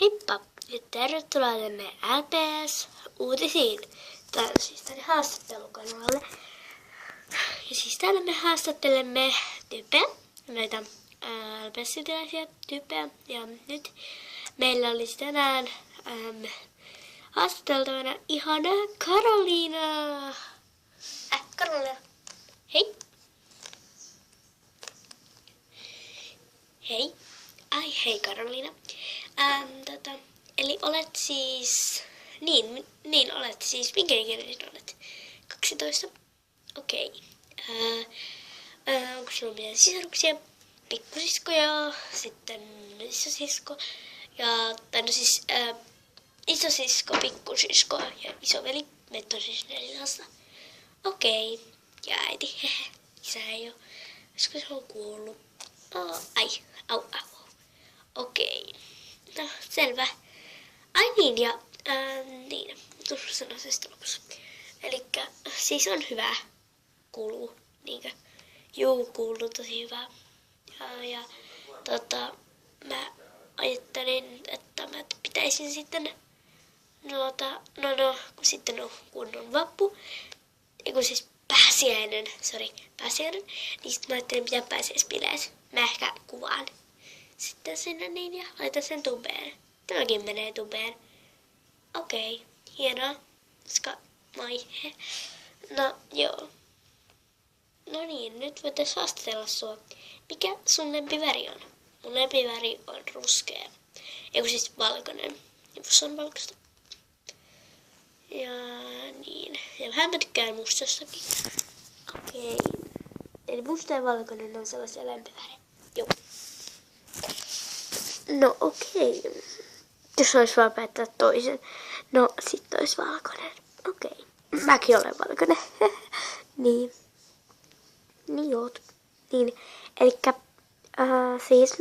Heippa ja tervetuloa tänne LPS-uutisiin. Tää on siis tänne haastattelukanavalle. Ja siis täällä me haastattelemme tyyppejä, näitä LPS-ytiläisiä tyyppejä. Ja nyt meillä olisi tänään haastateltavana ihana Karoliina. Karoliina. Hei. Hei. Ai hei Karoliina. Eli olet siis... Niin olet siis... Minkä ikäinen olet? 12? Okei. Onko sinulla mitään sisaruksia? Pikkusiskoja, sitten isosisko ja... Tai no siis... isosisko, pikkusisko ja isoveli. Meitä on siis 4 lasta. Okei. Ja äiti. Isä ei oo. Olisiko se on kuollut? Au. Okei. No, selvä. Ai niin, ja niin, tuossa sanoisin sitä lopussa. Elikkä, siis on hyvä. Kuuluu, niinkö? Juu, kuuluu tosi hyvää. Ja mä ajattelin, että mä pitäisin sitten kun sitten kun on vappu, kun siis pääsiäinen, niin sitten mä ajattelin pitää pääsiäispileet. Mä ehkä kuvaan sitten sinne niin ja laitan sen tubeen. Tämäkin menee tubeen. Okei, hienoa. Moi. No joo. No niin, nyt voitais haastatella sua. Mikä sun lempiväri on? Mun lempiväri on ruskea. Eiku siis valkoinen. Jos on valkoista. Ja niin. Ja vähän mä tykkään mustastakin. Okei. Eli musta ja valkoinen on sellaisia lempiväriä. Joo. No okei. Jos olisi vaan päättää toisen. No sit olisi valkoinen. Okei. Mäkin olen valkoinen. Niin. Niin oot. Niin. Elikkä siis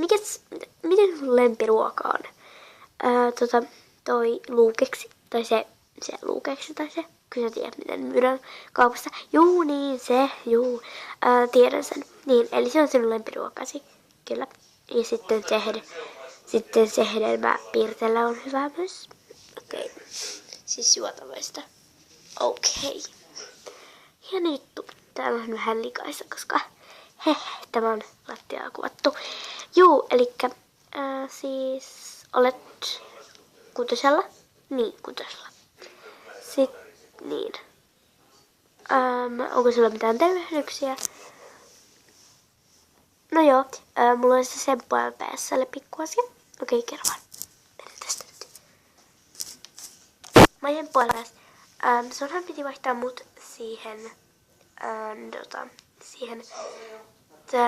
miten sun lempiruoka on? Toi luukeksi. Tai se luukeksi tai se. Kyllä sä tiedät miten myydään kaupassa. Juu niin se. Juu. Tiedän sen. Niin. Eli se on sinun lempiruokasi. Kyllä. Ja sitten se hedelmäpiirteellä on hyvä myös. Okei. Siis juotavaista. Okei. Hieno juttu. Täällä on vähän likaista, koska tämä on lattiaa kuvattu. Juu, elikkä siis olet 6. Niin, 6. Sitten niin. Onko sulla mitään tervehdyksiä? No joo, mulla on se Semppojen päässälle pikkuasia. Okei, kerro vaan. Menen tästä nyt. Majen puolesta. Sunhan piti vaihtaa mut siihen,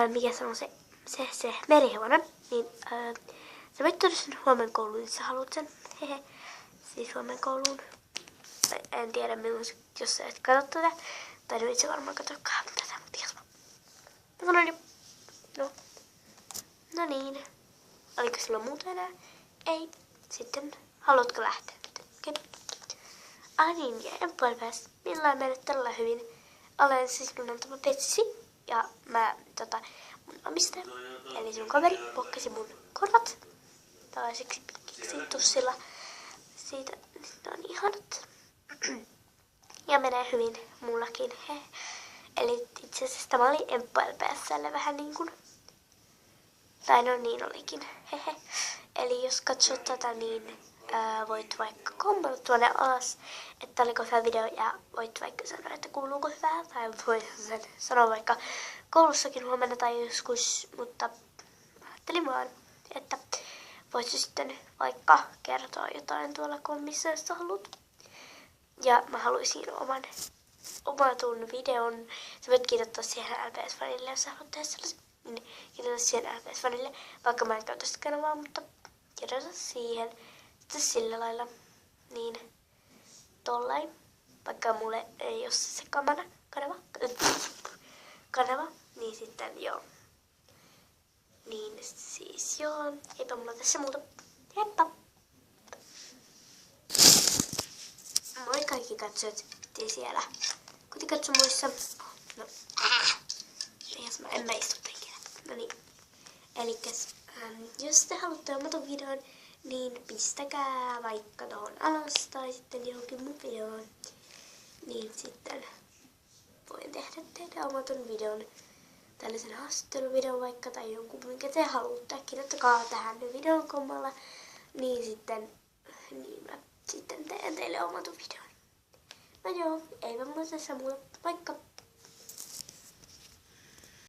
mikä se on se merihevonen. Niin, sä voit tuoda sen huomen kouluun, jos sä haluat sen. Siis huomen kouluun. En tiedä milloin, jos sä et katso tätä. Tai no itse varmaan katsokaan tätä, mutta ihan sama. Mä sanon jo. No niin. Oliko sulla muuta enää? Ei. Sitten haluatko lähteä? Okei. Niin, ja en puoli päästä. Millään mennyt tällä hyvin. Olen siis minun antama Petsisi. Ja mä, mun omistaja, eli sun kaveri, pokkasi mun korvat. Tällaiseksi pikkiksi tussilla. Siitä ne on ihanat. Ja menee hyvin mullakin. Eli itse asiassa tämä oli Empire-päässälle vähän niin kuin. Tai no niin olikin. Eli jos katsot tätä, niin voit vaikka kommentoida tuonne alas, että oliko hyvä video ja voit vaikka sanoa, että kuuluuko hyvää. Tai voit sen sanoa vaikka koulussakin huomenna tai joskus, mutta ajattelin vaan, että voit sitten vaikka kertoa jotain tuolla kommissa, jos haluat. Ja mä haluaisin omatun videon. Sä voit kirjoittaa siihen LPS-fanille, jos sä haluat tehdä sellaisen. Niin kirjoita siihen LPS-fanille, vaikka mä en käytä sitä kanavaa, mutta kirjoita siihen. Sitten sillä lailla, niin tollain. Vaikka mulle ei ole se kanava, niin sitten joo. Niin siis joo, eipä mulla tässä muuta. Heippa! Moi kaikki katsojat, te siellä kotikatsomuissa. No, en mä istu ikinä. No niin. Elikkäs, jos te haluatte omatun videon, niin pistäkää vaikka tuohon alas tai sitten johonkin mun videoon. Niin sitten voin tehdä teidän omaton videon, tällaisen haastatteluvideon vaikka tai jonkun, minkä te haluatte. Kirjoittakaa tähän videon kommalla, niin sitten mä sitten teen teille omaton videon. No joo, eipä muuta tässä muuta. Moikka!